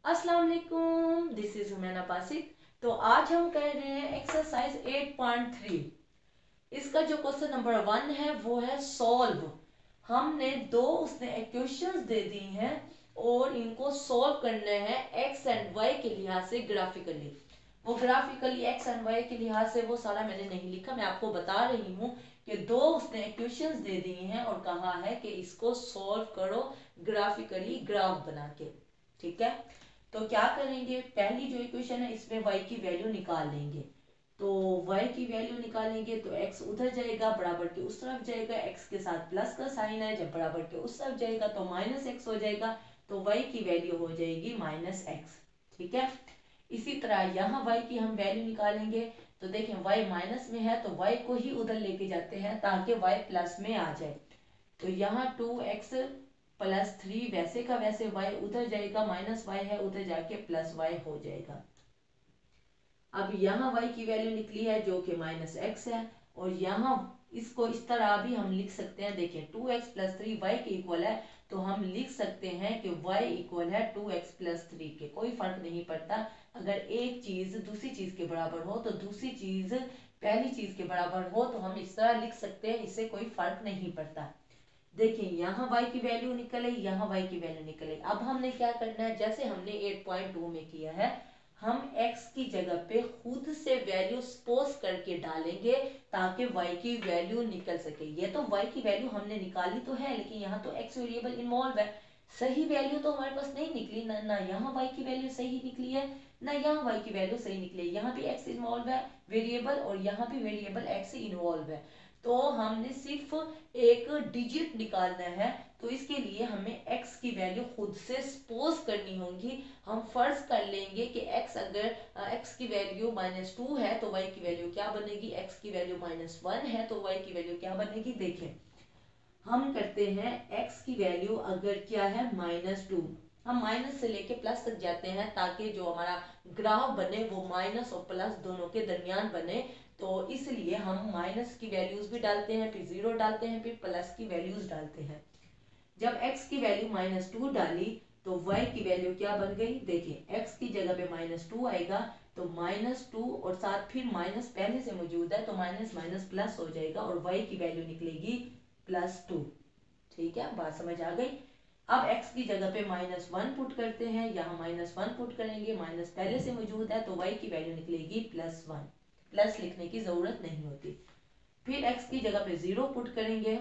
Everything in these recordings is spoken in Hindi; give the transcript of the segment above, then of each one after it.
अस्सलाम वालेकुम, दिस इज हुमैना बासित। तो आज हम कर रहे हैं एक्सरसाइज 8.3। इसका जो क्वेश्चन नंबर 1 है वो है सॉल्व। हमने दो उसने इक्वेशंस दे दी हैं और इनको सॉल्व करना है एक्स एंड वाई के लिहाज से ग्राफिकली। वो ग्राफिकली एक्स एंड वाई के लिहाज से वो सारा मैंने नहीं लिखा, मैं आपको बता रही हूँ कि दो उसने इक्वेशंस दे दी हैं और कहा है कि इसको सॉल्व करो ग्राफिकली, ग्राफ बना के। ठीक है, तो क्या करेंगे, पहली जो इक्वेशन है इसमें y की वैल्यू निकाल लेंगे। तो y की वैल्यू निकालेंगे तो x उधर जाएगा, बराबर के उस तरफ जाएगा, x के साथ प्लस का साइन है, जब बराबर के उस तरफ जाएगा तो माइनस एक्स हो जाएगा, तो y की वैल्यू हो जाएगी माइनस एक्स। ठीक है, इसी तरह यहाँ y की हम वैल्यू निकालेंगे। तो देखें y माइनस में है तो y को ही उधर लेके जाते हैं ताकि y प्लस में आ जाए। तो यहाँ 2x प्लस 3 वैसे का वैसे y उधर जाएगा, माइनस y है उधर जाके प्लस y हो जाएगा। अब यहाँ y की वैल्यू निकली है जो कि माइनस एक्स है, और यहाँ इसको इस तरह भी हम लिख सकते हैं। देखें 2x प्लस 3 y के इक्वल है, तो हम लिख सकते हैं कि y इक्वल है 2x प्लस 3 के। कोई फर्क नहीं पड़ता, अगर एक चीज दूसरी चीज के बराबर हो तो दूसरी चीज पहली चीज के बराबर हो तो हम इस तरह लिख सकते हैं, इससे कोई फर्क नहीं पड़ता। देखिए यहाँ y की वैल्यू निकल आई, यहाँ y की वैल्यू निकल आई। अब हमने क्या करना है, जैसे हमने 8.2 में किया है, हम x की जगह पे खुद से वैल्यू सपोज करके डालेंगे ताकि y की वैल्यू निकल सके। ये तो y की वैल्यू हमने निकाली तो है, लेकिन यहाँ तो x वेरिएबल इन्वॉल्व है। सही वैल्यू तो हमारे पास नहीं निकली ना यहाँ y की वैल्यू सही निकली है ना यहाँ y की वैल्यू सही निकली है। यहाँ भी x इन्वॉल्व है वेरिएबल, और यहाँ भी वेरिएबल x इन्वॉल्व है। तो हमने सिर्फ एक डिजिट निकालना है, तो इसके लिए हमें x की वैल्यू खुद से सपोज करनी होगी। हम फर्ज कर लेंगे कि x अगर x की वैल्यू -2 है तो y की वैल्यू क्या बनेगी, x की वैल्यू -1 है तो y की वैल्यू क्या बनेगी। देखें हम करते हैं x की वैल्यू अगर क्या है -2, हम माइनस से लेके प्लस तक जाते हैं ताकि जो हमारा ग्राफ बने वो माइनस और प्लस दोनों के दरमियान बने। तो इसलिए हम माइनस की वैल्यूज भी डालते हैं, फिर जीरो डालते हैं, फिर प्लस की वैल्यूज डालते हैं। जब x की वैल्यू -2 डाली तो y की वैल्यू क्या बन गई। देखिए x की जगह पे -2 आएगा तो -2 और साथ फिर माइनस पहले से मौजूद है तो माइनस माइनस प्लस हो जाएगा और y की वैल्यू निकलेगी +2। ठीक है, बात समझ आ गई। अब x की जगह पे -1 पुट करते हैं, यहाँ -1 पुट करेंगे, माइनस पहले से मौजूद है तो y की वैल्यू निकलेगी +1। प्लस लिखने की जरूरत नहीं होती। फिर x की जगह पे 0 पुट करेंगे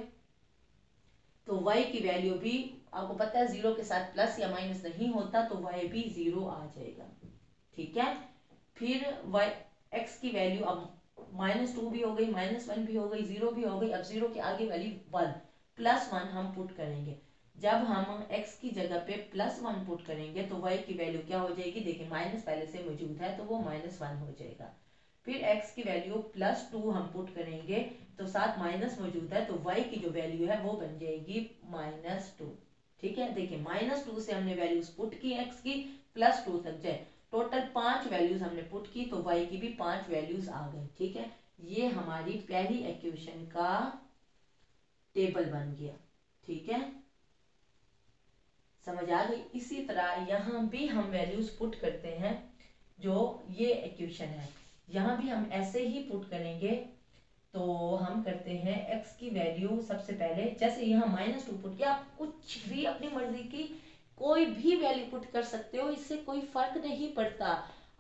तो y की वैल्यू भी आपको पता है 0 के साथ प्लस या माइनस नहीं होता, तो y भी 0 आ जाएगा। ठीक है, फिर y x की वैल्यू अब -2 भी हो गई, -1 भी हो गई, 0 भी हो गई। अब 0 के आगे वैल्यू 1 +1 हम पुट करेंगे। जब हम x की जगह पे +1 पुट करेंगे तो y की वैल्यू क्या हो जाएगी। देखिए माइनस पहले से मौजूद है तो वो -1 हो जाएगा। फिर x की वैल्यू +2 हम पुट करेंगे तो साथ माइनस मौजूद है तो y की जो वैल्यू है वो बन जाएगी -2। ठीक है, देखिए -2 से हमने वैल्यूज पुट की x की, +2 तक जाए, टोटल 5 वैल्यूज हमने पुट की तो y की भी 5 वैल्यूज आ गई। ठीक है, ये हमारी पहली इक्वेशन का टेबल बन गया। ठीक है, समझ आ गई। इसी तरह यहाँ भी हम वैल्यूज पुट करते हैं, जो ये इक्वेशन है यहाँ भी हम ऐसे ही पुट करेंगे। तो हम करते हैं x की वैल्यू सबसे पहले, जैसे यहाँ -2 पुट किया, आप कुछ भी अपनी मर्जी की कोई भी वैल्यू पुट कर सकते हो, इससे कोई फर्क नहीं पड़ता।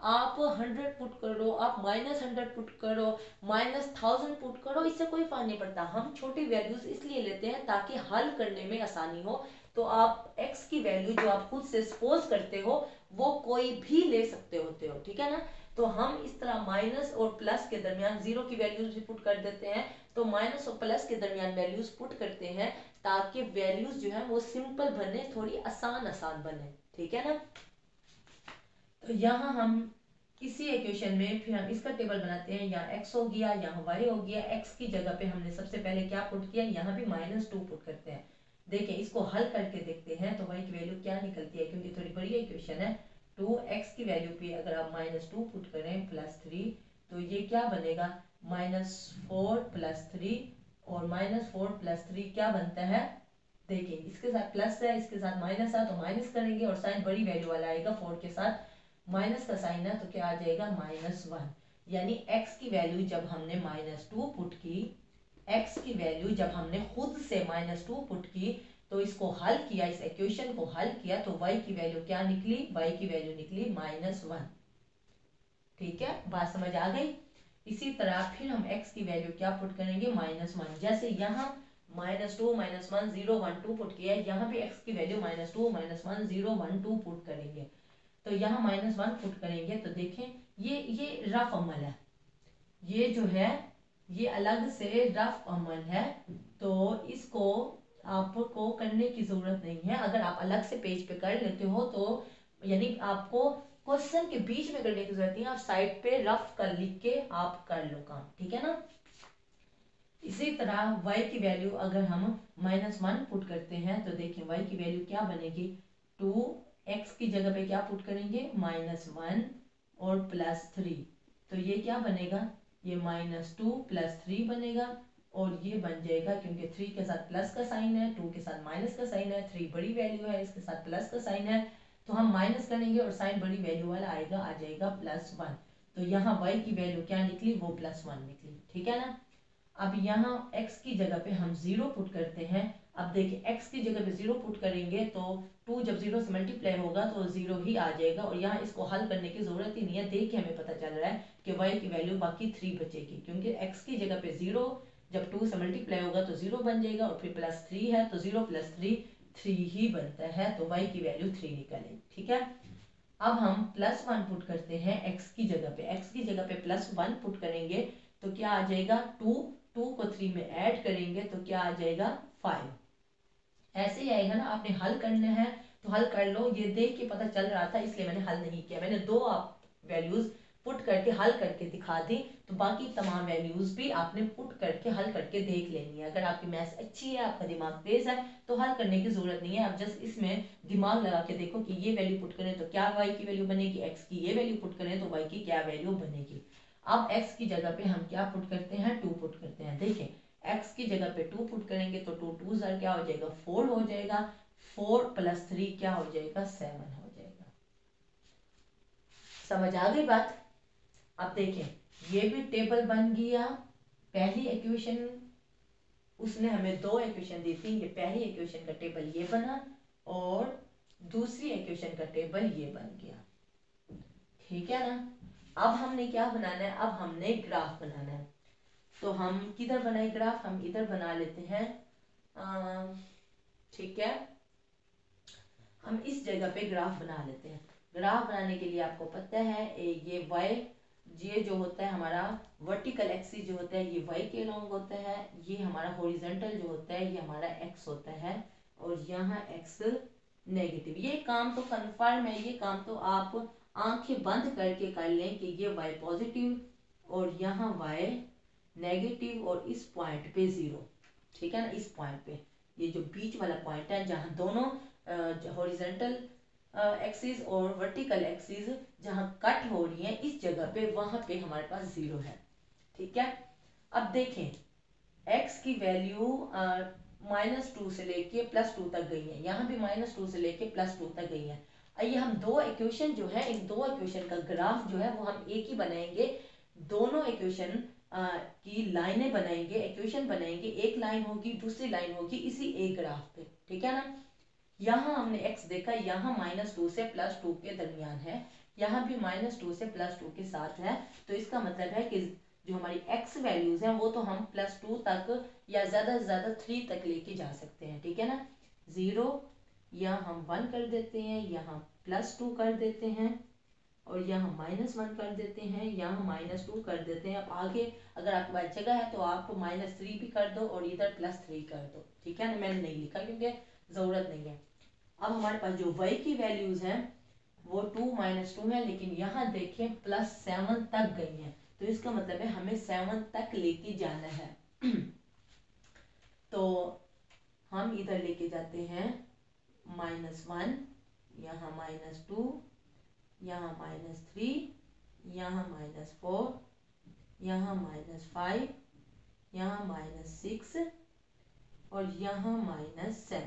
आप 100 पुट करो, आप -100 पुट करो, -1000 पुट करो, इससे कोई फर्क नहीं पड़ता। हम छोटी वैल्यूज इसलिए लेते हैं ताकि हल करने में आसानी हो। तो आप x की वैल्यू जो आप खुद से सपोज करते हो वो कोई भी ले सकते होते हो। ठीक है ना, तो हम इस तरह माइनस और प्लस के दरमियान 0 की वैल्यूज भी पुट कर देते हैं, तो माइनस और प्लस के दरमियान वैल्यूज पुट करते हैं ताकि वैल्यूज जो है वो सिंपल बने, थोड़ी आसान आसान बने। ठीक है ना, तो यहाँ हम इसी इक्वेशन में फिर हम इसका टेबल बनाते हैं। यहाँ x हो गया, यहाँ y हो गया। x की जगह पे हमने सबसे पहले क्या पुट किया, यहाँ भी -2 पुट करते हैं। देखिए इसको हल करके देखते हैं तो y की वैल्यू क्या निकलती है, क्योंकि थोड़ी बड़ी इक्वेशन है। 2x की वैल्यू पे अगर आप -2 पुट करें +3 तो ये क्या बनेगा, -4 + 3, और -4 + 3 क्या बनता है देखिए इसके साथ प्लस है, इसके साथ माइनस है, तो माइनस करेंगे और साइन बड़ी वैल्यू वाला आएगा। 4 के साथ माइनस का साइन है तो क्या आ जाएगा -1। यानी x की वैल्यू जब हमने -2 पुट की, x की वैल्यू जब हमने खुद से -2 पुट की तो इसको हल किया, इस इक्वेशन को हल किया तो y की वैल्यू क्या निकली, y की वैल्यू निकली -1। ठीक है, बात समझ आ गई। इसी तरह फिर हम x की वैल्यू क्या पुट करेंगे, -1। जैसे यहाँ -2 -1 0 1 2 पुट किया है, यहाँ पे x की वैल्यू -2 -1 0 1 2 पुट करेंगे। तो यहाँ -1 पुट करेंगे तो देखें ये रफ अमल है, ये जो है ये अलग से रफ अमल है, तो इसको आपको करने की जरूरत नहीं है। अगर आप अलग से पेज पे कर लेते हो तो यानी आपको क्वेश्चन के बीच में करने की जरूरत नहीं है, आप साइड पे रफ कर लिख के आप कर लो काम, ठीक है ना। इसी तरह y की वैल्यू अगर हम -1 पुट करते हैं तो देखिए y की वैल्यू क्या बनेगी, 2x की जगह पे क्या पुट करेंगे, -1 और +3, तो ये क्या बनेगा, ये -2 + 3 बनेगा और ये बन जाएगा, क्योंकि 3 के साथ प्लस का साइन है, 2 के साथ माइनस का साइन है, 3 बड़ी वैल्यू है, इसके साथ प्लस का साइन है, तो हम माइनस करेंगे और साइन बड़ी वैल्यू वाला आएगा, आ जाएगा +1। तो यहाँ y की वैल्यू क्या निकली, वो +1 निकली, ठीक है ना। अब यहाँ x की जगह पे हम 0 पुट करते हैं। अब देखिए x की जगह पे 0 पुट करेंगे तो 2 जब 0 से मल्टीप्लाई होगा तो 0 ही आ जाएगा और यहाँ इसको हल करने की जरूरत ही नहीं है। देख के हमें पता चल रहा है कि y की वैल्यू बाकी 3 बचेगी, क्योंकि x की जगह पे 0 जब 2 से मल्टीप्लाई होगा तो 0 बन जाएगा और फिर +3 है तो 0 + 3 3 ही बनता है, तो y की वैल्यू 3 निकले, ठीक है। अब हम +1 पुट करते हैं x की जगह पे, x की जगह पे +1 पुट करेंगे तो क्या आ जाएगा, 2 को 3 में ऐड करेंगे तो क्या आ जाएगा, 5। ऐसे ही आएगा ना, आपने हल करना है तो हल कर लो। ये देख के पता चल रहा था इसलिए मैंने हल नहीं किया, मैंने 2 आप वैल्यूज पुट करके हल करके दिखा दी, तो बाकी तमाम वैल्यूज भी आपने पुट करके हल करके देख लेनी है। अगर आपकी मैथ्स अच्छी है, आपका दिमाग तेज है, तो हल करने की जरूरत नहीं है। आप जस्ट इसमें दिमाग लगा के देखो कि ये वैल्यू पुट करें तो क्या y की वैल्यू बनेगी, x की ये वैल्यू पुट करें तो y की क्या वैल्यू बनेगी। अब x की जगह पे हम क्या पुट करते हैं, 2 पुट करते हैं। देखिए x की जगह पे 2 पुट करेंगे तो 2 2 ज़र क्या हो जाएगा, 4 हो जाएगा, 4 + 3 क्या हो जाएगा, 7 हो जाएगा। समझ आ गई बात। अब देखें ये भी टेबल बन गया। पहली इक्वेशन उसने हमें 2 इक्वेशन दी थी, ये पहली इक्वेशन का टेबल ये बना और दूसरी इक्वेशन का टेबल ये बन गया, ठीक है ना। अब हमने क्या बनाना है, अब हमने ग्राफ बनाना है। तो हम किधर बनाए ग्राफ, हम इधर बना लेते हैं, ठीक है। हम इस जगह पे ग्राफ बना लेते हैं। ग्राफ बनाने के लिए आपको पता है ये y, ये जो होता है हमारा वर्टिकल एक्सिस जो होता है ये y के अलोंग होता है, ये हमारा हॉरिजॉन्टल जो होता है ये हमारा x होता है और यहाँ x नेगेटिव। ये काम तो कन्फर्म है, ये काम तो आप आंखें बंद करके कर लें कि ये y पॉजिटिव और यहाँ y नेगेटिव और इस पॉइंट पे 0, ठीक है ना। इस पॉइंट पे ये जो बीच वाला पॉइंट है जहाँ दोनों हॉरिजॉन्टल एक्सिस और वर्टिकल एक्सिस जहाँ कट हो रही है, इस जगह पे वहां पे हमारे पास 0 है, ठीक है। अब देखें x की वैल्यू -2 से लेके +2 तक गई है, यहाँ भी -2 से लेके +2 तक गई है। आइए हम 2 इक्वेशन जो है, इन 2 इक्वेशन का ग्राफ जो है वो हम एक ही बनाएंगे। दोनों इक्वेशन की लाइनें बनाएंगे, इक्वेशन बनाएंगे, एक लाइन होगी दूसरी लाइन होगी इसी एक ग्राफ पे, ठीक है ना। यहाँ हमने x देखा, यहाँ -2 से +2 के दरमियान है, यहाँ भी -2 से +2 के साथ है, तो इसका मतलब है कि जो हमारी x वैल्यूज हैं वो तो हम +2 तक या ज्यादा से ज्यादा 3 तक लेके जा सकते हैं, ठीक है ना। 0 यहाँ हम 1 कर देते हैं, यहाँ +2 कर देते हैं और यहाँ -1 कर देते हैं, यहाँ -2 कर देते हैं। अब आगे अगर आपके पास जगह है तो आप -3 भी कर दो और इधर +3 कर दो, ठीक है ना। मैंने नहीं लिखा क्योंकि जरूरत नहीं है। अब हमारे पास जो y की वैल्यूज हैं वो 2 -2 है, लेकिन यहाँ देखें +7 तक गई हैं, तो इसका मतलब है हमें 7 तक लेके जाना है। तो हम इधर लेके जाते हैं -1, यहाँ -2, यहाँ -3, यहाँ -4, यहाँ -5, यहाँ -6, और यहाँ -7।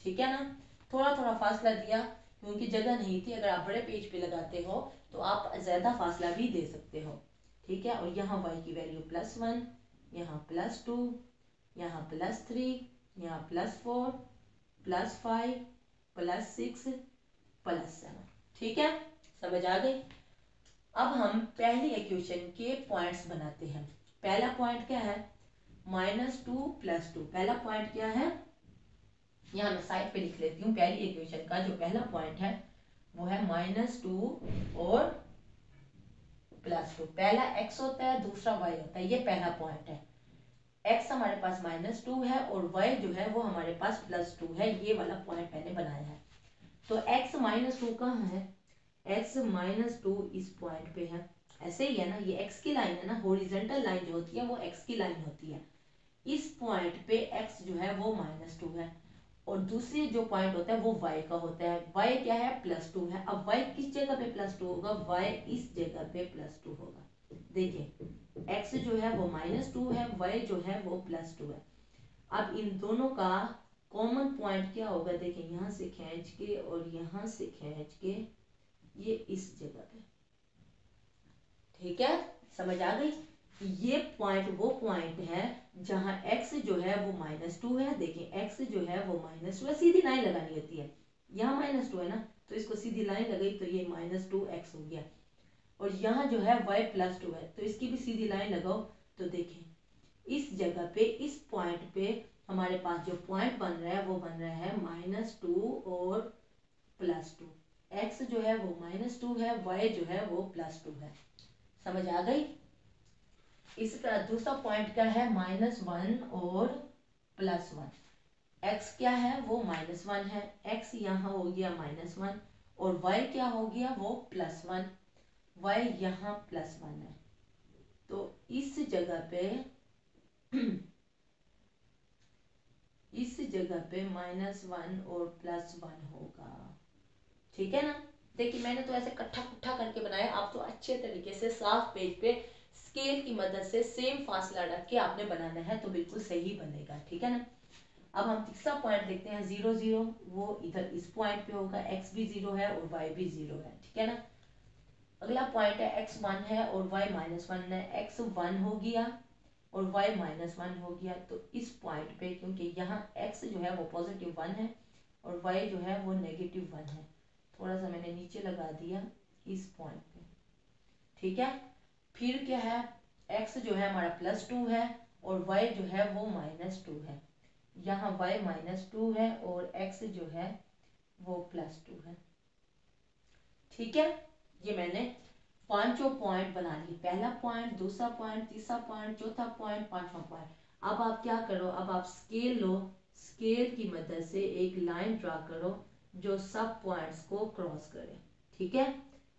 ठीक है ना, थोड़ा थोड़ा फासला दिया क्योंकि जगह नहीं थी। अगर आप बड़े पेज पे लगाते हो तो आप ज्यादा फासला भी दे सकते हो। ठीक है, और यहाँ y की वैल्यू +1, यहाँ +2, यहाँ +3, यहाँ +4, +5, +6, +7। ठीक है, समझ आ गई। अब हम पहली इक्वेशन के पॉइंट्स बनाते हैं। पहला पॉइंट क्या है, -2 + 2। पहला पॉइंट क्या है, यहाँ मैं साइड पे लिख लेती हूँ। पहली इक्वेशन का जो पहला पॉइंट है वो है -2 और +2। पहला x होता है, दूसरा y होता है। ये पहला पॉइंट है। x हमारे पास -2 है और y जो है वो हमारे पास +2 है। ये वाला पॉइंट मैंने बनाया है। तो x -2 कहाँ है, x -2 इस पॉइंट पे है। ऐसे ही है ना, ये x की लाइन है ना, हॉरिजॉन्टल लाइन जो होती है वो x की लाइन होती है। इस पॉइंट पे x जो है वो -2 है और दूसरी जो पॉइंट होता है वो y का होता है। y क्या है, +2 है। अब y किस जगह पे +2 होगा, y इस जगह पे +2 होगा। देखिए x जो है वो -2 है, y जो है वो +2 है। अब इन दोनों का कॉमन पॉइंट क्या होगा, देखिए यहाँ से खींच के और यहाँ से खींच के ये इस जगह पे। ठीक है, समझ आ गई। ये पॉइंट वो पॉइंट है जहां x जो है वो -2 है। देखिए x जो है वो -2 है, सीधी लाइन लगानी होती है। यहाँ -2 है ना, तो इसको सीधी लाइन लगाई तो ये -2x हो गया। और यहाँ जो है y +2 है, तो इसकी भी सीधी लाइन लगाओ। तो देखिए इस जगह पे, इस पॉइंट पे हमारे पास जो पॉइंट बन रहा है वो बन रहा है -2 और +2। x जो है वो -2 है, y जो है वो +2 है। समझ आ गई। इसी तरह दूसरा पॉइंट क्या है, -1 और +1। x क्या है, वो -1 है। x यहाँ हो गया -1 और y क्या हो गया, वो +1। y यहाँ +1 है। तो इस जगह पे इस जगह पे -1 और +1 होगा। ठीक है ना। देखिए मैंने तो ऐसे कट्ठा कुट्ठा करके बनाया, आप तो अच्छे तरीके से साफ पेज पे स्केल की मदद से सेम फासला रख के आपने बनाना है तो बिल्कुल सही बनेगा। ठीक है ना। अब हम तीसरा पॉइंट देखते हैं, 0 0। वो इधर इस पॉइंट पे होगा, x भी 0 है और y भी 0 है। ठीक है ना। अगला पॉइंट है x 1 है और y -1 है। x 1 हो गया और y -1 हो गया। तो इस पॉइंट पे क्योंकि यहाँ x जो है वो +1 है और y जो है वो -1 है, थोड़ा सा मैंने नीचे लगा दिया इस पॉइंट पे। ठीक है। फिर क्या है, x जो है हमारा +2 है और y जो है वो -2 है। यहाँ y -2 है और x जो है वो +2 है। ठीक है, ये मैंने पांचों पॉइंट बना लिए। पहला पॉइंट, दूसरा पॉइंट, तीसरा पॉइंट, चौथा पॉइंट, पांचवा पॉइंट। अब आप क्या करो, अब आप स्केल लो, स्केल की मदद से एक लाइन ड्रा करो जो सब पॉइंट्स को क्रॉस करे। ठीक है,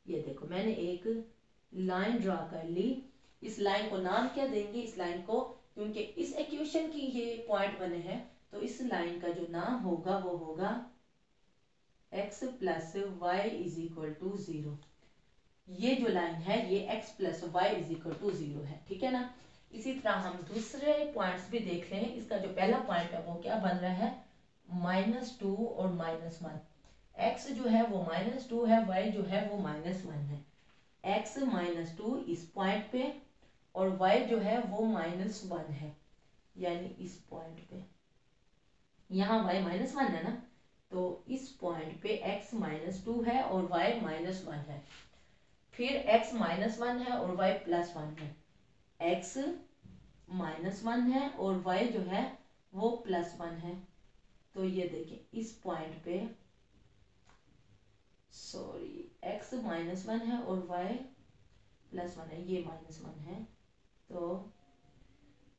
ये देखो मैंने एक लाइन ड्रा कर ली। इस लाइन को नाम क्या देंगे, इस लाइन को, क्योंकि इस इक्वेशन की ये पॉइंट बने हैं तो इस लाइन का जो नाम होगा वो होगा x + y = 0। ये जो लाइन है ये x + y = 0 है। ठीक है ना। इसी तरह हम दूसरे पॉइंट्स भी देख रहे हैं। इसका जो पहला पॉइंट है वो क्या बन रहा है, -2 और -1। x जो है वो -2 है, y जो है वो -1 है। x -2 इस पॉइंट पे और y जो है वो -1 है, यानी इस पॉइंट पे। यहाँ y -1 है ना, तो इस पॉइंट पे x -2 है और y -1 है। फिर x -1 है और y +1 है। x -1 है और y जो है वो +1 है। तो ये देखिए इस पॉइंट पे, सॉरी, x -1 है और y +1 है, ये -1 है। तो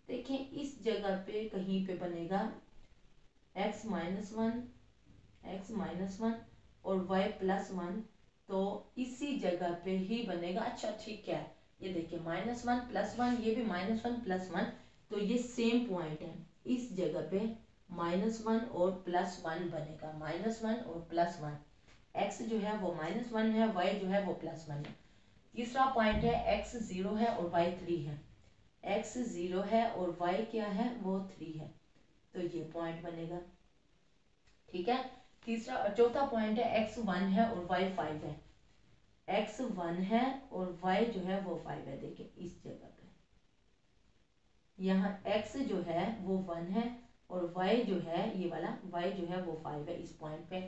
देखिए इस जगह पे कहीं पे बनेगा x -1 और y +1, तो इसी जगह पे ही बनेगा। अच्छा ठीक है, ये देखिए -1 +1, ये भी -1 +1, तो ये सेम पॉइंट है। इस जगह पे -1 और +1 बनेगा, -1 और +1। x जो है वो -1 है, y जो है वो +1 है। तीसरा पॉइंट है x 0 है और y 3 है। x 0 है और y क्या है, वो 3 है। तो तो ये पॉइंट बनेगा। ठीक है, तीसरा चौथा पॉइंट है x1 है और y5 है। x1 है और y जो है वो 5 है। देखिए इस जगह पे यहाँ x जो है वो 1 है और y जो है ये वाला y जो है वो 5 है इस पॉइंट पे।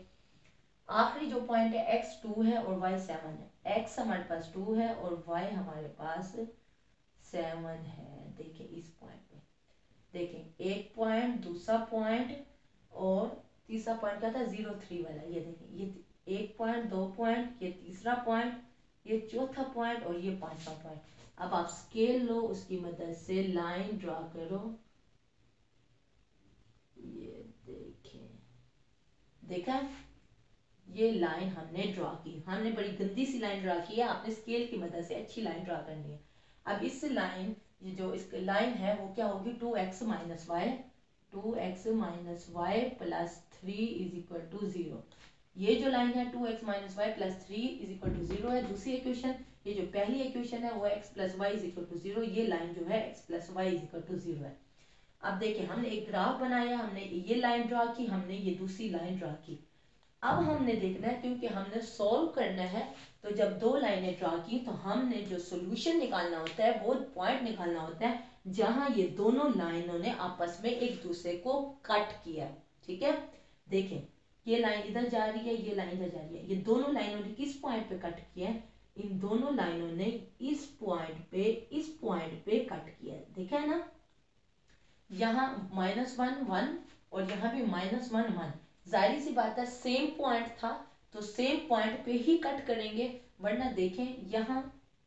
आखिरी जो पॉइंट है x2 है और y 7 है। x हमारे पास 2 है और y हमारे पास 7 है। देखिए इस पॉइंट पे देखिए एक पॉइंट, दूसरा पॉइंट और तीसरा पॉइंट क्या था 0 3 वाला। ये देखिए ये एक पॉइंट, दो पॉइंट, ये तीसरा पॉइंट, ये चौथा पॉइंट और ये पांचवा पॉइंट। अब आप स्केल लो, उसकी मदद से लाइन ड्रा करो। ये देखिए, देखा ये लाइन हमने ड्रा की। हमने बड़ी गंदी सी लाइन ड्रा की है, आपने स्केल की मदद से अच्छी लाइन ड्रा करनी है। अब इस लाइन, ये जो इसकी लाइन है वो क्या होगी 2x minus y, 2x minus y plus 3 is equal to 0। ये जो लाइन है 2x minus y plus 3 is equal to 0 है दूसरी इक्वेशन। ये जो पहली इक्वेशन है वो x plus y is equal to 0, ये लाइन जो है x plus y is equal to 0 है। अब देखिए हमने एक ग्राफ बनाया, हमने ये लाइन ड्रा की, हमने ये दूसरी लाइन ड्रा की। अब हमने देखना है, क्योंकि हमने सॉल्व करना है, तो जब दो लाइनें ड्रा की तो हमने जो सॉल्यूशन निकालना होता है वो पॉइंट निकालना होता है जहां ये दोनों लाइनों ने आपस में एक दूसरे को कट किया। ठीक है, देखें ये लाइन इधर जा रही है, ये लाइन इधर जा रही है, ये दोनों लाइनों ने किस पॉइंट पे कट किया है? इन दोनों लाइनों ने इस पॉइंट पे कट किया है। देखा है ना, यहाँ -1 1 और यहाँ भी -1 1। जाहिर सी बात है सेम पॉइंट था तो सेम पॉइंट पे ही कट करेंगे, वरना देखें यहाँ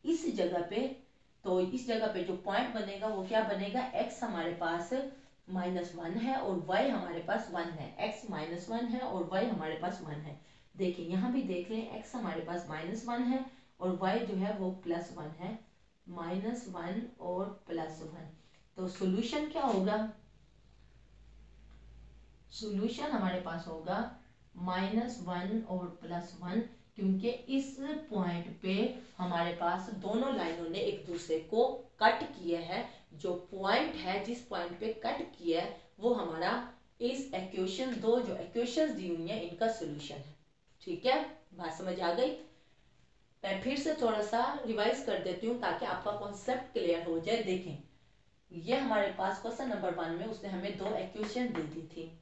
इस जगह पे, तो इस जगह पे जो पॉइंट बनेगा वो क्या बनेगा, x हमारे पास -1 है और y हमारे पास 1 है। x -1 है और y हमारे पास 1 है। देखिए यहाँ भी देख लें, x हमारे पास -1 है और y जो है वो +1 है। -1 और +1, तो सॉल्यूशन क्या होगा? सॉल्यूशन हमारे पास होगा -1 और +1, क्योंकि इस पॉइंट पे हमारे पास दोनों लाइनों ने एक दूसरे को कट किया है। जो पॉइंट है जिस पॉइंट पे कट किया है वो हमारा इस इक्वेशन, दो जो इक्वेशंस दी हुई है इनका सॉल्यूशन है। ठीक है, बात समझ आ गई? मैं फिर से थोड़ा सा रिवाइज कर देती हूँ ताकि आपका कॉन्सेप्ट क्लियर हो जाए। देखें ये हमारे पास क्वेश्चन नंबर 1 में उसने हमें दो इक्वेशन दे दी थी।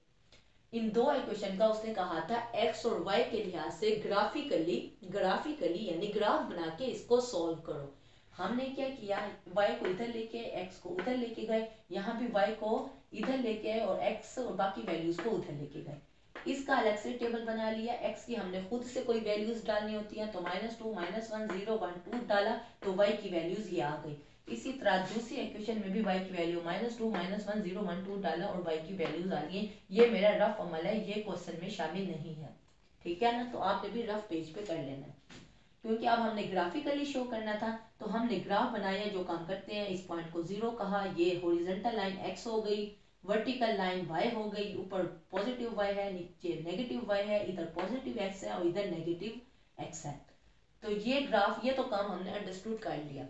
इन दो इक्वेशन का उसने कहा था x और y के लिहाज से ग्राफिकली यानी ग्राफ बना के इसको सॉल्व करो। हमने क्या किया, y को इधर लेके x को उधर लेके गए, यहाँ भी y को इधर लेके आए और x और बाकी वैल्यूज को उधर लेके गए। इसका अलग से टेबल बना लिया। x की हमने खुद से कोई वैल्यूज डालनी होती हैं तो -2 -1 0 1 2 डाला तो y की वैल्यूज ये आ गई। इसी तरह दूसरी इक्वेशन में भी y की वैल्यू -2 -1 0 1 2 डाला और y की वैल्यूज आ रही है। ये मेरा रफ अमल है, ये क्वेश्चन में शामिल नहीं है। ठीक है ना, तो आपने भी रफ पेज पे कर लेना है, क्योंकि अब हमने ग्राफिकली शो करना था। तो हमने ग्राफ बनाया, जो काम करते हैं, इस पॉइंट को 0 कहा, ये हॉरिजॉन्टल लाइन x हो गई, वर्टिकल लाइन y हो गई, ऊपर पॉजिटिव y है, नीचे नेगेटिव y है, इधर पॉजिटिव x है और इधर नेगेटिव x है। तो ये ग्राफ, ये तो काम हमने अंडरस्टूड कर लिया।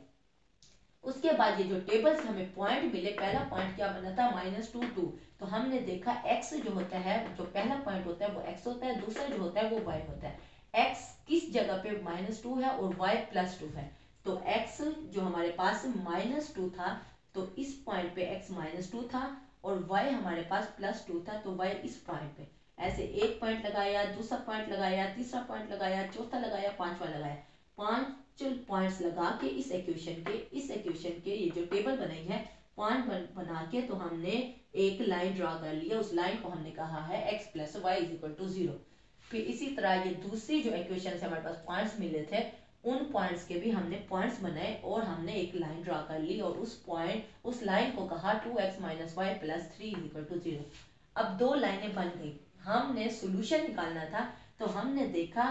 उसके बाद ये जो टेबल से हमें पॉइंट मिले, पहला पॉइंट क्या बना था -2 2, तो हमने देखा x जो होता है, जो पहला पॉइंट होता है वो x होता है, दूसरा जो होता है वो y होता है। x किस जगह पे -2 है और y +2 है, तो x जो हमारे पास -2 था तो इस पॉइंट पे x -2 था और y हमारे पास +2 था, तो y इस पॉइंट पे। ऐसे एक पॉइंट लगाया, दूसरा पॉइंट लगाया, तीसरा पॉइंट लगाया, चौथा लगाया, पांचवा लगाया, 5 पॉइंट्स लगा के इस इक्वेशन के ये जो टेबल बनाई है 5 बना के, तो हमने एक लाइन ड्रा कर लिया। उस लाइन को हमने कहा है x + y = 0। फिर इसी तरह ये दूसरी जो इक्वेशन से हमारे पास पॉइंट्स मिले थे, उन पॉइंट्स के भी हमने पॉइंट्स बनाए और हमने एक लाइन ड्रा कर ली और उस लाइन को कहा 2x - y + 3 = 0। अब दो लाइनें बन गई, हमने सॉल्यूशन निकालना था, तो हमने देखा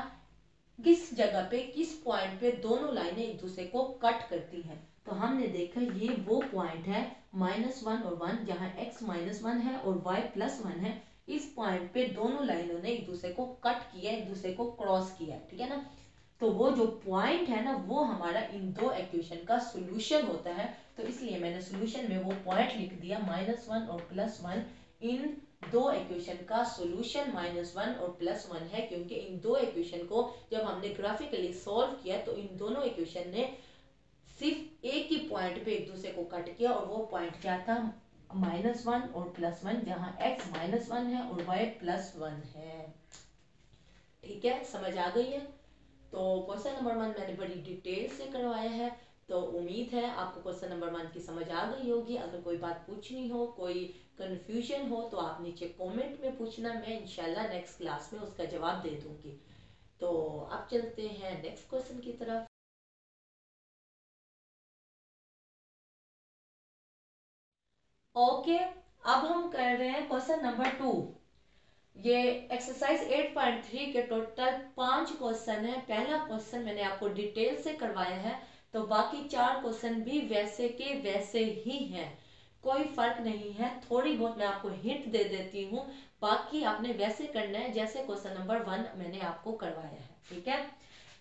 किस जगह पे, किस पॉइंट पे दोनों लाइनें एक दूसरे को कट करती हैं। तो हमने देखा ये वो पॉइंट है -1 और 1, जहां x -1 है और y +1 है। इस पॉइंट पे दोनों लाइनों ने एक दूसरे को कट किया, एक दूसरे को क्रॉस किया। ठीक है ना, तो वो जो पॉइंट है ना वो हमारा इन दो इक्वेशन का सॉल्यूशन होता है। तो इसलिए मैंने सॉल्यूशन में वो पॉइंट लिख दिया -1 और +1 इन दो इक्वेशन का सॉल्यूशन -1 और +1 है, क्योंकि इन दो इक्वेशन को जब हमने ग्राफिकली सॉल्व किया तो इन दोनों इक्वेशन ने सिर्फ एक ही पॉइंट पे एक दूसरे को कट किया, और वो पॉइंट क्या था, -1 और +1, जहां x -1 है और y +1 है। ठीक है, समझ आ गई है। तो क्वेश्चन नंबर 1 मैंने बड़ी डिटेल से करवाया है, तो उम्मीद है आपको क्वेश्चन नंबर 1 की समझ आ गई होगी। अगर कोई बात पूछनी हो, कोई कंफ्यूजन हो, तो आप नीचे कमेंट में पूछना, मैं इंशाल्लाह नेक्स्ट क्लास में उसका जवाब दे दूंगी। तो अब चलते हैं नेक्स्ट क्वेश्चन की तरफ। ओके, अब हम कर रहे हैं क्वेश्चन नंबर 2। ये एक्सरसाइज 8.3 के टोटल 5 क्वेश्चन है। पहला क्वेश्चन मैंने आपको डिटेल से करवाया है, तो बाकी 4 क्वेश्चन भी वैसे के वैसे ही हैं, कोई फर्क नहीं है। थोड़ी बहुत मैं आपको हिंट दे देती हूँ, बाकी आपने वैसे करना है जैसे क्वेश्चन नंबर 1 मैंने आपको करवाया है। ठीक है,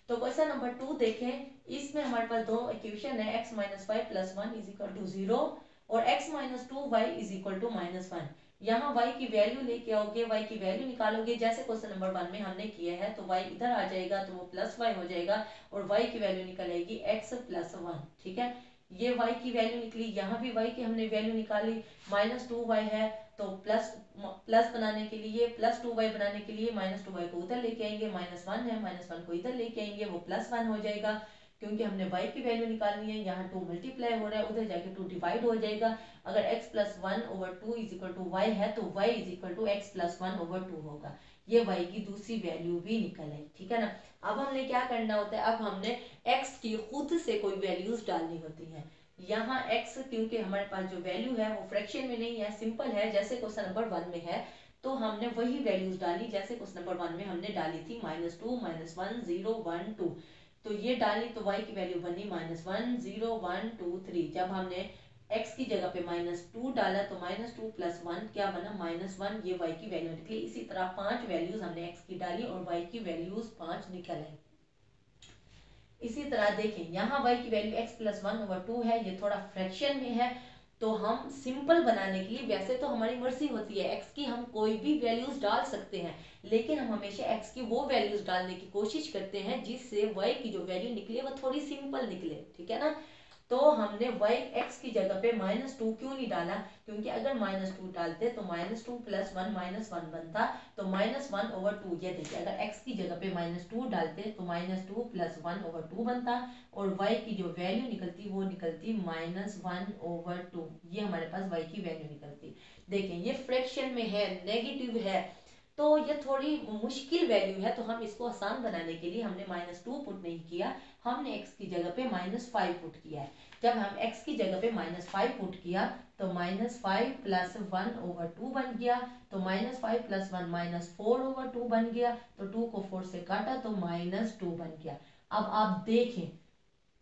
तो क्वेश्चन नंबर 2 देखें। इसमें हमारे पास दो इक्वेशन है, x - 5 + 1 = 0 और x - 2y = -1। यहाँ y की वैल्यू लेके आओगे, y की वैल्यू निकालोगे, जैसे क्वेश्चन नंबर 1 में हमने किया है, तो y इधर आ जाएगा तो वो +y हो जाएगा, और y की वैल्यू निकल आएगी x + 1। ठीक है, ये y की वैल्यू निकली, यहाँ भी y की हमने वैल्यू निकाली, -2y है, तो प्लस बनाने के लिए, +2y बनाने के लिए -2y को उधर लेके आएंगे, -1 है, -1 को इधर लेके आएंगे, वो +1 हो जाएगा, क्योंकि हमने y की वैल्यू निकालनी है। यहाँ 2 मल्टीप्लाई हो रहा है, उधर जाके 2 डिवाइड हो जाएगा। अगर x + 1/2 = y है, तो y = x + 1/2 होगा। ये y की दूसरी वैल्यू भी निकल आई। ठीक है ना। अब हमने क्या करना होता है, अब हमने x की खुद से कोई वैल्यूज डालनी होती है। यहाँ x, क्योंकि हमारे पास जो वैल्यू है वो फ्रैक्शन में नहीं है, सिंपल है, जैसे क्वेश्चन नंबर 1 में है, तो हमने वही वैल्यूज डाली जैसे क्वेश्चन नंबर 1 में हमने डाली थी, -2 -1 0 1 2। तो ये डाली तो y की वैल्यू बनी -1 0 1 2 3। जब हमने x की जगह पे -2 डाला तो -2 + 1 क्या बना, -1, ये y की वैल्यू निकली। इसी तरह 5 वैल्यूज हमने x की डाली और y की वैल्यूज 5 निकल आई। इसी तरह देखें, यहाँ y की वैल्यू x + 1/2 है, ये थोड़ा फ्रैक्शन में है, तो हम सिंपल बनाने के लिए, वैसे तो हमारी मर्जी होती है x की हम कोई भी वैल्यूज डाल सकते हैं, लेकिन हम हमेशा x की वो वैल्यूज डालने की कोशिश करते हैं जिससे y की जो वैल्यू निकले वो थोड़ी सिंपल निकले। ठीक है ना। तो हमने y x की जगह पे -2 क्यों नहीं डाला, क्योंकि अगर -2 डालते तो -2 + 1 -1 बनता, तो -1/2। ये देखिए, अगर x की जगह पे -2 डालते तो -2 + 1/2 बनता, और y की जो वैल्यू निकलती वो निकलती -1/2। ये हमारे पास y की वैल्यू निकलती। देखें, ये फ्रैक्शन में है, नेगेटिव है, तो ये थोड़ी मुश्किल वैल्यू है, तो हम इसको आसान बनाने के लिए हमने -2 पुट नहीं किया, हमने x की जगह पे -5 पुट किया है। जब हम x की जगह पे -5 पुट किया तो -5 + 1/2 बन गया, तो -5 + 1 -4/2 बन गया, तो 2 को 4 से काटा तो -2 बन गया। अब आप देखें,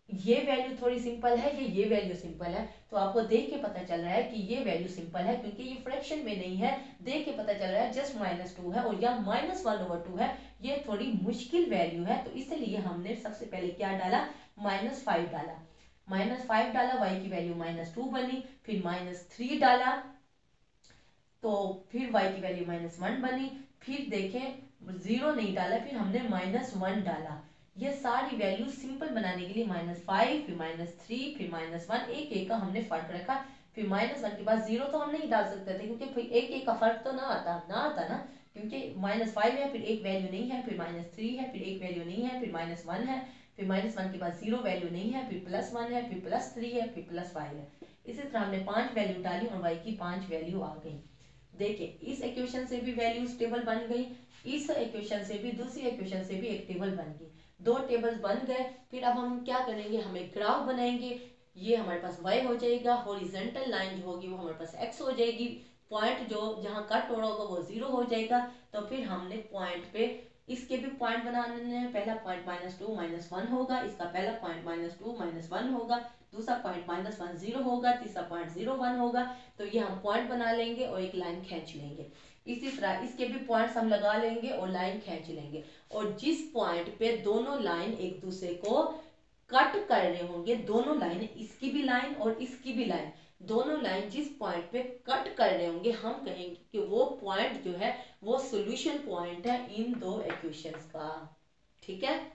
ये वैल्यू थोड़ी सिंपल है, ये वैल्यू सिंपल है, तो आपको देख के पता चल रहा है कि ये वैल्यू सिंपल है, क्योंकि ये फ्रैक्शन में नहीं है। देख के पता चल रहा है जस्ट -2 है, और यह -1/2 है, ये थोड़ी मुश्किल वैल्यू है, तो इसलिए हमने सबसे पहले क्या डाला, -5 डाला। -5 डाला, y की वैल्यू -2 बनी, फिर -3 डाला, तो फिर y की वैल्यू -1 बनी, फिर देखें 0 नहीं डाला, फिर हमने -1 डाला। ये सारी वैल्यू सिंपल बनाने के लिए -5 फिर -3 फिर -1, एक एक का हमने फर्क रखा। फिर -1 के बाद 0 तो हम नहीं डाल सकते थे, क्योंकि फिर एक एक का फर्क तो ना आता ना, क्योंकि -5 है, फिर एक वैल्यू नहीं है, फिर -3 है, फिर एक वैल्यू नहीं है, फिर -1 है, फिर -1 के बाद 0 वैल्यू नहीं है, फिर +1 है, फिर +3 है, फिर +5 है। इसी तरह हमने 5 वैल्यू डाली और y की 5 वैल्यू आ गई। देखिए, इस इक्वेशन से भी वैल्यू टेबल बन गई, इस इक्वेशन से भी, दूसरी इक्वेशन से भी एक टेबल बन गई, दो टेबल्स बन गए। फिर अब हम क्या करेंगे, हम एक ग्राफ बनाएंगे। ये हमारे पास y हो जाएगा, हॉरिजॉन्टल लाइन जो होगी वो हमारे पास x हो जाएगी, पॉइंट जो जहां कट हो रहा होगा वो 0 हो जाएगा। तो फिर हमने पॉइंट पे इसके भी पॉइंट बनाने हैं। पहला पॉइंट -2 -1 होगा, इसका पहला पॉइंट -2 -1 होगा, दूसरा पॉइंट -1 0 होगा, तीसरा पॉइंट 0 1 होगा। तो ये हम पॉइंट बना लेंगे और एक लाइन खींच लेंगे। इसी तरह इसके भी पॉइंट्स हम लगा लेंगे और लाइन खींच लेंगे, और जिस पॉइंट पे दोनों लाइन एक दूसरे को कट कर रहे होंगे दोनों लाइन, इसकी भी लाइन और इसकी भी लाइन, दोनों लाइन जिस पॉइंट पे कट कर रहे होंगे हम कहेंगे कि वो पॉइंट जो है वो सॉल्यूशन पॉइंट है इन दो इक्वेशंस का। ठीक है,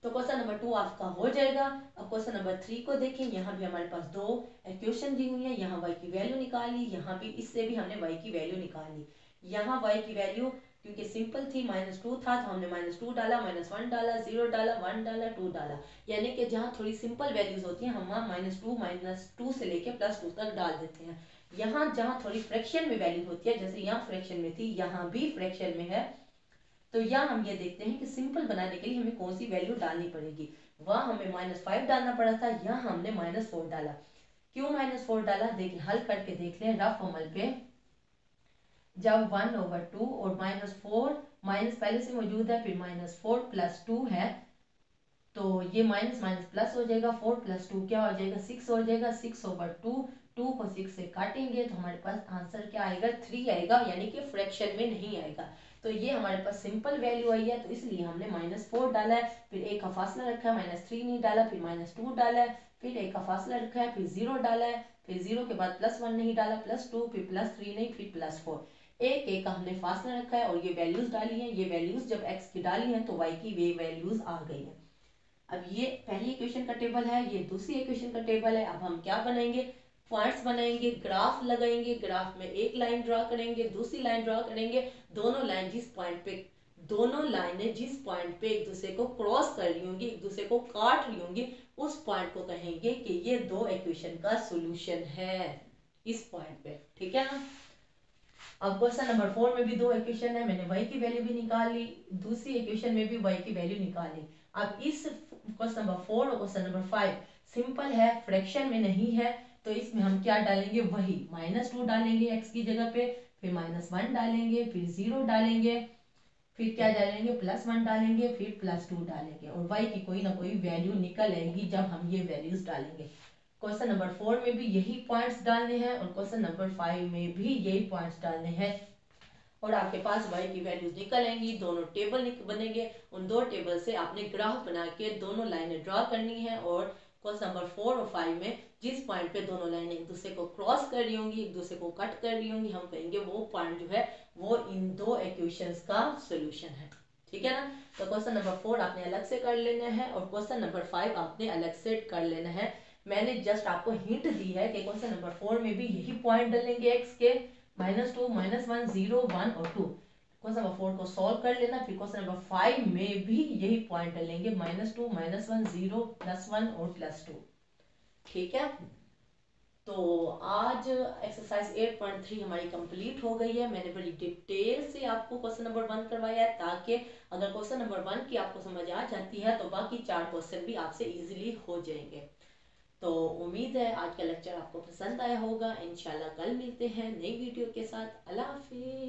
तो क्वेश्चन नंबर 2 आपका हो जाएगा। अब क्वेश्चन नंबर 3 को देखें, यहाँ भी हमारे पास दो इक्वेशन दी हुई है, यहाँ y की वैल्यू निकाली, यहाँ भी इससे भी हमने y की वैल्यू निकाली। यहाँ y की वैल्यू क्योंकि सिंपल थी, -2 था तो हमने -2 डाला, -1 डाला, 0 डाला, 1 डाला, 2 डाला, यानी कि जहाँ थोड़ी सिंपल वैल्यूज होती हैं हम वहाँ -2 से लेके +2 तक डाल देते हैं। यहाँ जहाँ थोड़ी फ्रैक्शन में वैल्यू होती है, जैसे यहाँ फ्रैक्शन में थी, यहाँ भी फ्रैक्शन में है, तो यहाँ हम ये देखते हैं कि सिंपल बनाने के लिए हमें कौन सी वैल्यू डालनी पड़ेगी। वहाँ हमें -5 डालना पड़ा था, यहाँ हमने -4 डाला। क्यों -4 डाला, देखिए हल करके देख लें रफ अमल पे। जब 1/2 और -4 माइनस पहले से मौजूद है, फिर -4 + 2 है, तो ये माइनस माइनस प्लस हो जाएगा, 4 + 2 क्या हो जाएगा, 6 हो जाएगा। 6/2, 2 को 6 से काटेंगे तो हमारे पास आंसर क्या आएगा, 3 आएगा, यानी कि फ्रैक्शन में नहीं आएगा। तो ये हमारे पास सिंपल वैल्यू आई है, तो इसलिए हमने -4 डाला है, फिर एक का फासला रखा है, -3 नहीं डाला, फिर -2 डाला है, फिर एक का फासला रखा है, फिर 0 डाला है, फिर 0 के बाद +1 नहीं डाला, +2, फिर +3 नहीं, फिर +4, एक एक का हमने फासला रखा है और ये वैल्यूज डाली है। ये वैल्यूज जब x की डाली है तो y की वे वैल्यूज आ गई है। अब ये पहली इक्वेशन का टेबल है, ये दूसरी इक्वेशन का टेबल है। अब हम क्या बनाएंगे, पॉइंट्स बनाएंगे, ग्राफ लगाएंगे, ग्राफ में एक लाइन ड्रॉ करेंगे, दूसरी लाइन ड्रॉ करेंगे, दोनों लाइनें जिस पॉइंट पे एक दूसरे को क्रॉस कर रही होंगी, एक दूसरे को काट रही होंगी, उस पॉइंट को कहेंगे कि ये दो इक्वेशन का सॉल्यूशन है इस पॉइंट पे। ठीक है ना। अब क्वेश्चन नंबर 4 में भी दो इक्वेशन है, मैंने y की वैल्यू भी निकाली, दूसरी इक्वेशन में भी y की वैल्यू निकाली। अब इस क्वेश्चन नंबर 4 और क्वेश्चन नंबर 5 सिंपल है, फ्रैक्शन में नहीं है, तो इसमें हम क्या डालेंगे, वही -2 डालेंगे x की जगह पे, फिर -1 डालेंगे, फिर 0 डालेंगे, फिर क्या डालेंगे, +1 डालेंगे, फिर +2 डालेंगे, और y की कोई ना कोई वैल्यू निकल आएगी जब हम ये वैल्यूज डालेंगे। क्वेश्चन नंबर 4 में भी यही पॉइंट्स डालने हैं और क्वेश्चन नंबर 5 में भी यही पॉइंट्स डालने हैं, और आपके पास y की वैल्यूज निकल आएंगी, दोनों टेबल बनेंगे। उन दो टेबल से आपने ग्राफ बना के दोनों लाइनें ड्रॉ करनी है, और क्वेश्चन नंबर 4 और 5 में जिस पॉइंट पे दोनों लाइनें एक दूसरे को क्रॉस कर रही होंगी, एक दूसरे को कट कर रही होंगी, हम कहेंगे वो पॉइंट जो है वो इन दो इक्वेशंस का सोल्यूशन है। ठीक है ना। तो क्वेश्चन नंबर 4 आपने अलग से कर लेना है और क्वेश्चन नंबर 5 आपने अलग से कर लेना है। मैंने जस्ट आपको हिंट दी है कि क्वेश्चन नंबर 4 में भी यही पॉइंट डलेंगे x के, -2, -1, 0, 1 और 2। क्वेश्चन नंबर 4 को सॉल्व कर लेना, फिर क्वेश्चन नंबर 5 में भी यही पॉइंट डलेंगे, -2, -1, 0, +1 और +2। ठीक है। तो आज एक्सरसाइज 8.3 हमारी कंप्लीट हो गई है। मैंने बड़ी डिटेल से आपको क्वेश्चन नंबर 1 करवाया है, ताकि अगर क्वेश्चन नंबर 1 की आपको समझ आ जाती है तो बाकी 4 क्वेश्चन भी आपसे इजीली हो जाएंगे। तो उम्मीद है आज का लेक्चर आपको पसंद आया होगा। इंशाल्लाह कल मिलते हैं नई वीडियो के साथ। अल्लाह हाफिज।